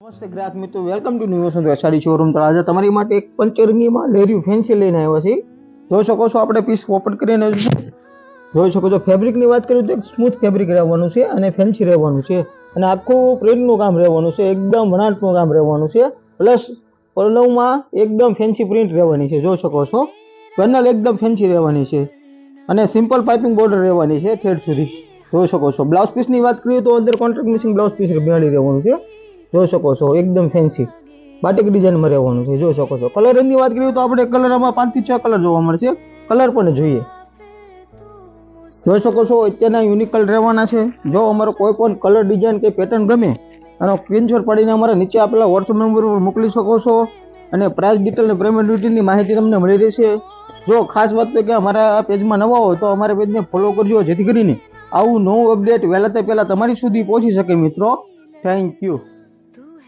નમસ્તે ગ્રાહક મિત્રો, welcome to new Vasant sari showroom. તો આજે તમારી માટે એક પંચરંગીમાં લેરિયું ફેન્સી લઈને આવ્યા છે. જોઈ શકો છો, આપણે પીસ ઓપન કરીને જોઈ શકો છો. ફેબ્રિકની વાત કરીએ તો એક સ્મૂથ ફેબ્રિક રહેવાનું છે અને ફેન્સી રહેવાનું છે અને આખું પ્રિન્ટનું કામ રહેવાનું છે, એકદમ વણાટનું કામ રહેવાનું છે. પ્લસ પલ્લવમાં એકદમ ફેન્સી પ્રિન્ટ રહેવાની છે. જોઈ શકો છો, પેનલ એકદમ ફેન્સી રહેવાની છે અને સિમ્પલ પાઇપિંગ બોર્ડર રહેવાની છે થ્રેડ સુધી. જોઈ શકો છો. બ્લાઉઝ પીસની વાત કરીએ તો અંદર કોન્ટ્રાક્ટ મિસિંગ બ્લાઉઝ પીસ મેળવી રહેવાનું છે. જોઈ શકો છો, એકદમ ફેન્સી બાટિક ડિઝાઇનમાં રહેવાનું છે. જોઈ શકો છો. કલરની વાત કરીએ તો આપણે કલર આમાં 5 થી 6 કલર જોવા મળશે. કલર પણ જોઈએ. જોઈ શકો છો, અત્યારના યુનિક કલર રહેવાના છે. જો અમારો કોઈ પણ કલર ડિઝાઇન કે પેટર્ન ગમે આનો સ્ક્રીનશોટ પાડીને અમારા નીચે આપેલા વોટ્સઅપ નંબર પર મોકલી શકો છો અને પ્રાઇસ ડિટેલ અને પેમેન્ટ ડિટેલની માહિતી તમને મળી રહેશે. જો ખાસ વાત તો કે અમારા પેજમાં નવા હોય તો અમારા પેજને ફોલો કરજો, જેથી કરીને આવું નવું અપડેટ વહેલા તે પહેલાં તમારી સુધી પહોંચી શકે મિત્રો. Thank you.